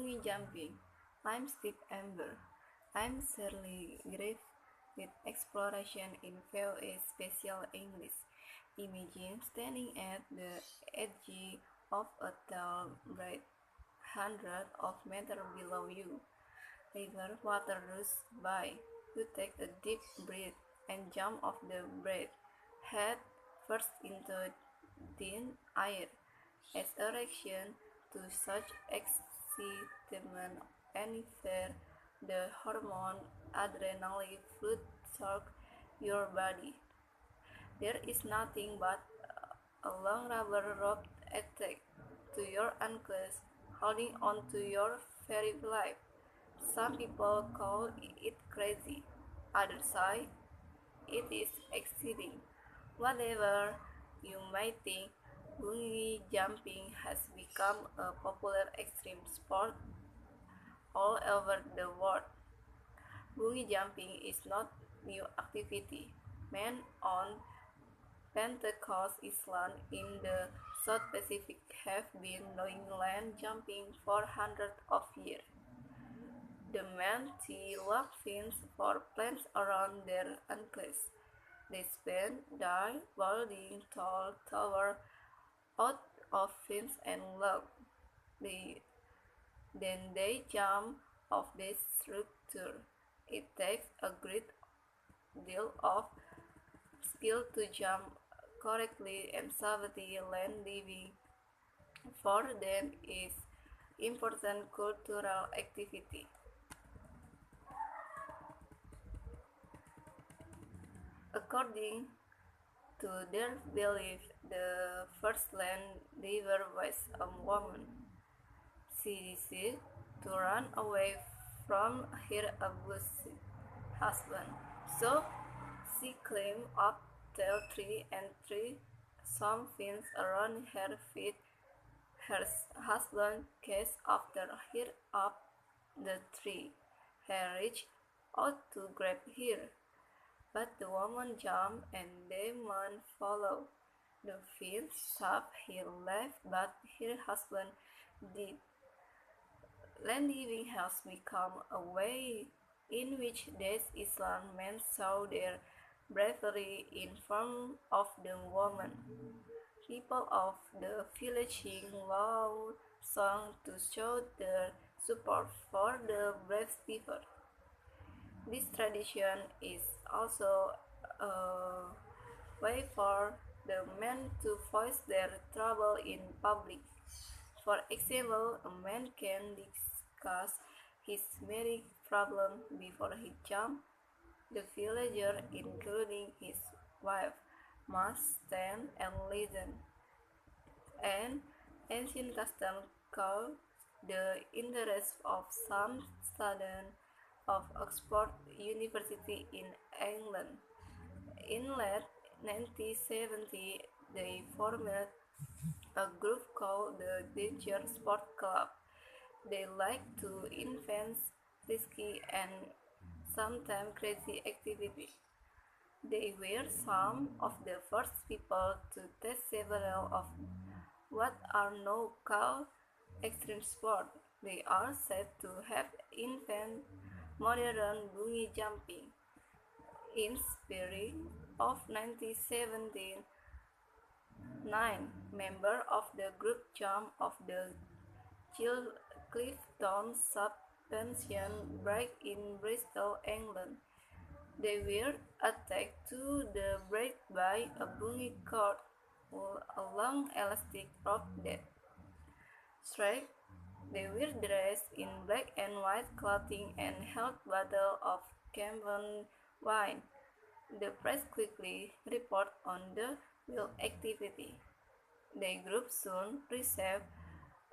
Bungee jumping. I'm Steve Amber. I'm Shirley Griff with exploration in VOA Special English. Imagine standing at the edge of a tall bright hundred of meters below you. River water rushes by. You take a deep breath and jump off the bridge, head first into thin air. As a reaction to such excitement and fear, the hormone adrenaline flood through your body. There is nothing but a long rubber rope attached to your ankles, holding on to your very life. Some people call it crazy, others say it is exciting. Whatever you may think, bungee jumping has become a popular extreme sport all over the world. Bungee jumping is not new activity. Men on Pentecost Island in the South Pacific have been doing land jumping for hundreds of years. The men tie lock fins for plants around their ankles. They spend their building tall tower out of fins and log. They, then they jump off the structure. It takes a great deal of skill to jump correctly, and safety land living for them is important cultural activity. According to their belief, the first land diver was a woman. She decided to run away from her abusive husband. So she climbed up the tree and tied some fins around her feet. Her husband chased after her up the tree. He reached out to grab her, but the woman jumped and the man followed. The fins stopped her life, but her husband did. Landiving has become a way in which these Islam men show their bravery in front of the woman. People of the village sing loud songs to show their support for the brave diver. This tradition is also a way for the men to voice their trouble in public. For example, a man can discuss his marriage problem before he jumps. The villager, including his wife, must stand and listen. An ancient custom caught the interest of some students of Oxford University in England. In late 1970, they formed a group called the Danger Sport Club. They like to invent risky and sometimes crazy activities. They were some of the first people to test several of what are now called extreme sports. They are said to have invented modern bungee jumping. In spring of 1917, 9 members of the group jumped off the Clifton suspension bridge in Bristol, England. They were attached to the bridge by a bungee cord, a long elastic rope that stretched. They were dressed in black and white clothing and held bottles of Campbell wine. The press quickly reported on the wild activity. The group soon received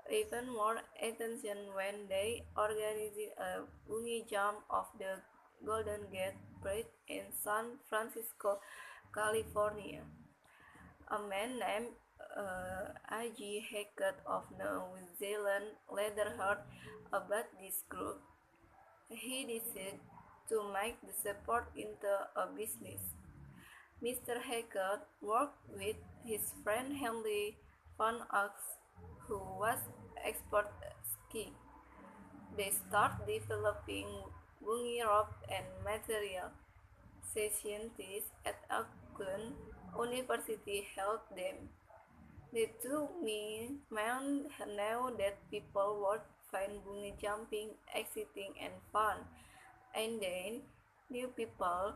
even more attention when they organized a bungee jump off the Golden Gate Bridge in San Francisco, California. A man named A.G. Hackett of New Zealand later heard about this group. He decided to make the sport into a business. Mr. Hackett worked with his friend Henry Van Ox, who was expert skiing. They start developing bungee rope and material. Scientists at Auckland University helped them. The two men know that people would find bungee jumping exciting and fun, and then new people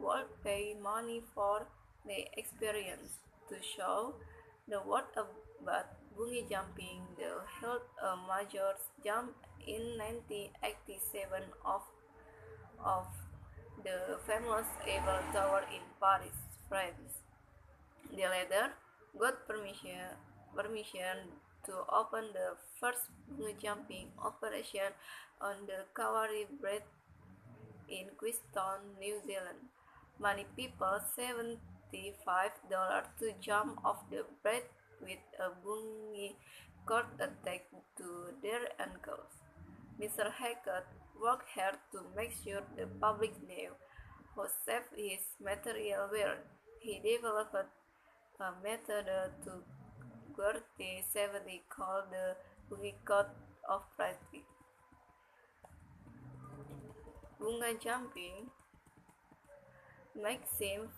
would pay money for the experience. To show the world about bungee jumping, they held a major jump in 1987 of the famous Eiffel Tower in Paris, France. They later got permission to open the first bungee jumping operation on the Kawarri Bridge in Queenstown, New Zealand. Many people $75 to jump off the bridge with a bungee cord attached to their ankles. Mr. Hackett worked hard to make sure the public knew how safe his material were. He developed a method to guarantee safety called the bungee code of practice. Bungee jumping might seem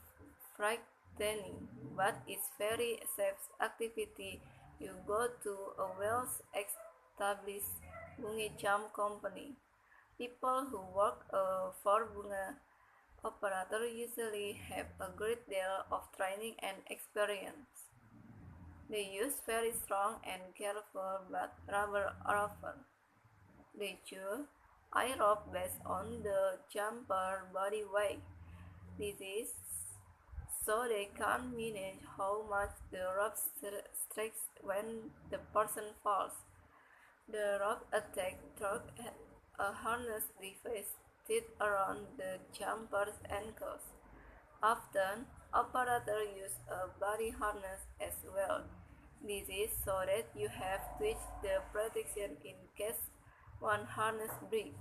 frightening, but it's very safe activity. You go to a well-established bungee jump company. People who work for bungee operator usually have a great deal of training and experience. They use very strong and careful but rubber rope. They choose I rope based on the jumper body weight. This is so they can manage how much the rope stretches when the person falls. The rope attack through a harness device tied around the jumper's ankles. Often, operators use a body harness as well. This is so that you have twist the protection in case one harness breaks.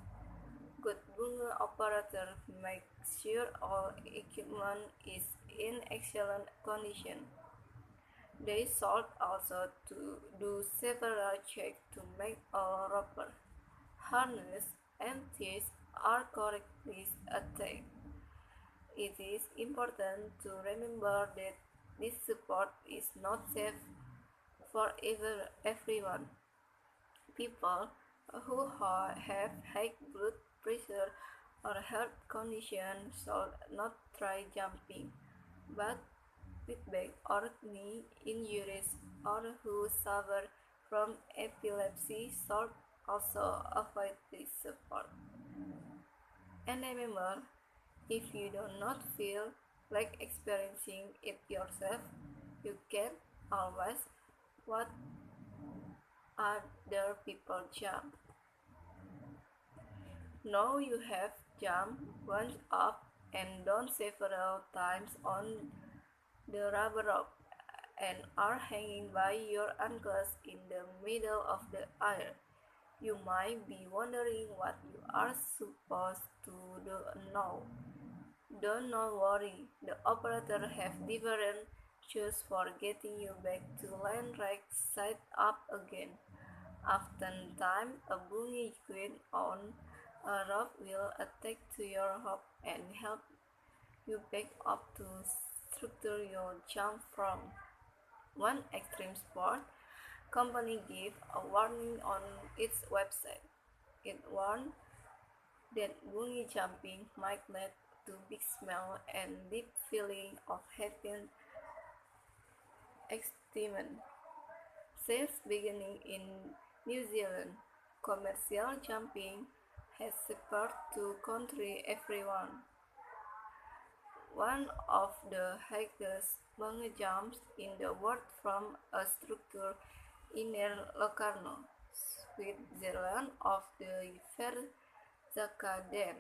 Good bunga operator make sure all equipment is in excellent condition. They should also to do several checks to make all rubber, harness, and teeth are correctly attached. It is important to remember that this support is not safe for everyone. People who have high blood pressure or heart conditions should not try jumping, but with back or knee injuries or who suffer from epilepsy should also avoid this sport. And remember, if you do not feel like experiencing it yourself, you can always watch other people jump. Now you have jumped once up and down several times on the rubber rope and are hanging by your ankles in the middle of the air. You might be wondering what you are supposed to do now. Don't worry, the operator have different shoes for getting you back to land right side up again. Oftentimes, a bungee queen on a rope will attach to your hop and help you back up to structure your jump from. One extreme sport company gave a warning on its website. It warned that bungee jumping might lead to big smell and deep feeling of having excitement. Since beginning in New Zealand, commercial jumping has spread to country everyone. One of the highest bungee jumps in the world from a structure in near Locarno, Switzerland of the Verzaka Dam.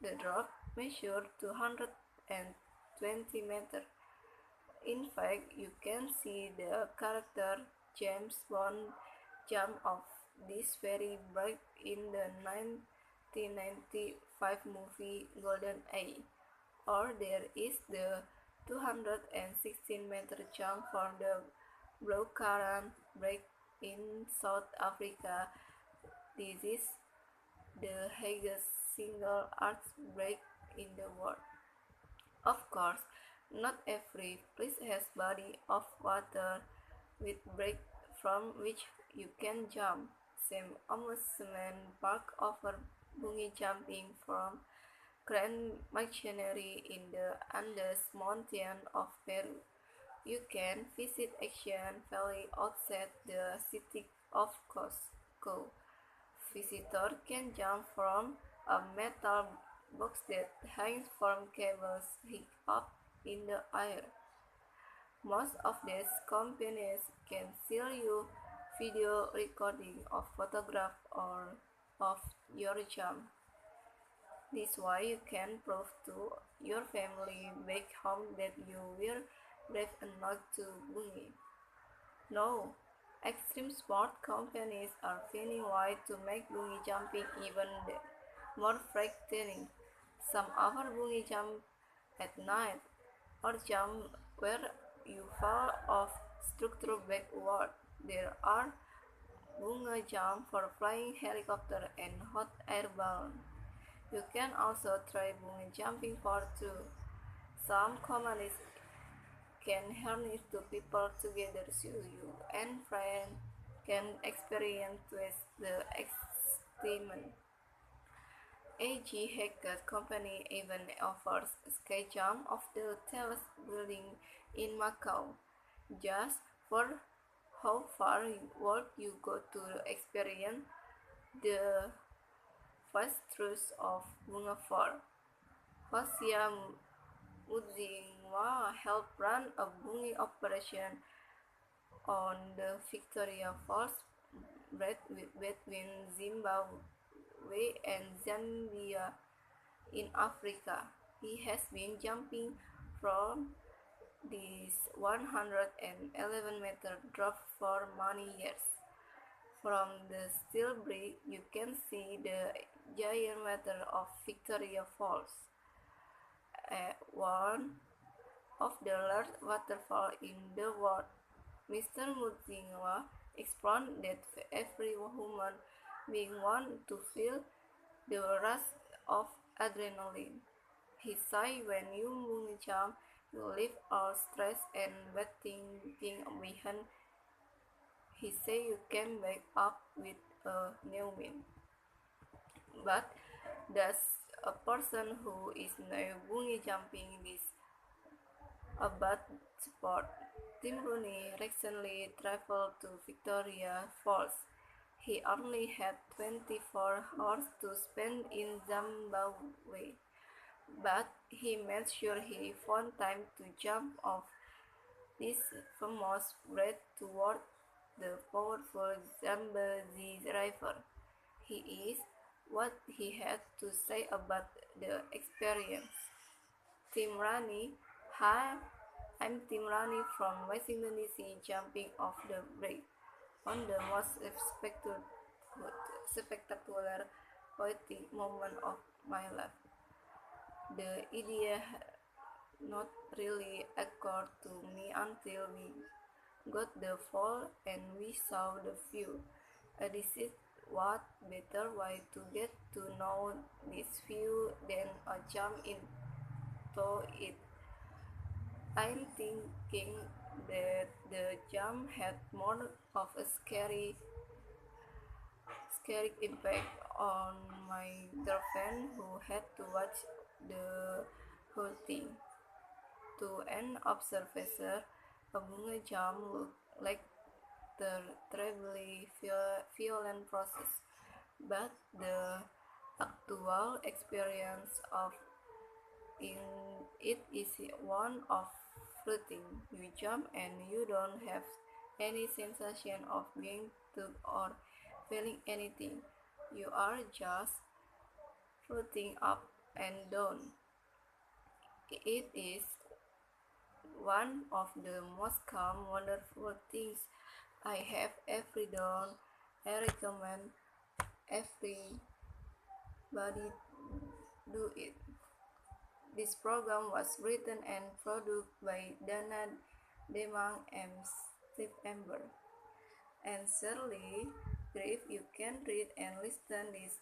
The drop measured 220 meters. In fact, you can see the character James Bond jump off this very bright in the 1995 movie Golden Eye. Or there is the 216-meter jump for the Blaukaran break in South Africa. This is the highest single earthquake in the world. Of course, not every place has body of water with break from which you can jump. Some amusement park offer bungee jumping from Grand Machinery in the Andes mountain of Peru. You can visit Action Valley outside the city of Cusco. Visitors can jump from a metal box that hangs from cables high up in the air. Most of these companies can sell you video recording of photograph or of your jump. This way you can prove to your family back home that you were brave enough to bungee. No, extreme sport companies are finding ways to make bungee jumping even more frightening. Some offer bungee jump at night or jump where you fall off structure backward. There are bungee jump for flying helicopter and hot air balloon. You can also try bungee jumping for two. Some companies can harness two people together so you and friend can experience with the excitement. AG Hackett Company even offers sky jump of the tallest building in Macau. Just for how far would you go to experience the first truth of Bunga 4? Hosia Mudzingwa helped run a bungee operation on the Victoria Falls bridge between Zimbabwe and Zambia in Africa. He has been jumping from this 111-meter drop for many years. From the steel bridge, you can see the giant water of Victoria Falls, one of the largest waterfalls in the world. Mr. Mutsinwa explained that every human being wants to feel the rush of adrenaline. He said when you bungee jump, you leave all stress and bad thinking behind. He said you can wake up with a new mind. But does a person who is now bungee jumping is a bad sport? Tim Rooney recently traveled to Victoria Falls. He only had 24 hours to spend in Zimbabwe, but he made sure he found time to jump off this famous bridge toward the powerful Zambezi River. He is what he had to say about the experience. Tim Rani, hi, I'm Tim Rani from Washington DC, jumping off the bridge on the most spectacular, poetic moment of my life. The idea not really occurred to me until we got the fall and we saw the view. This is what better way to get to know this view than a jump into it. I'm thinking that the jump had more of a scary impact on my girlfriend who had to watch the whole thing. To an observer, a bungee jump looked like a terribly violent process, but the actual experience of in it is one of floating. You jump and you don't have any sensation of being tugged or feeling anything. You are just floating up and down. It is one of the most calm, wonderful things I have ever done. I recommend everybody do it. This program was written and produced by Dana Demang and Steve Amber. And Shirley Griff, you can read and listen this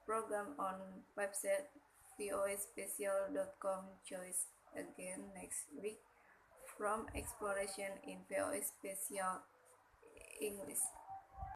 program on website voaspecial.com. Choice again next week from Exploration in VOA Special English.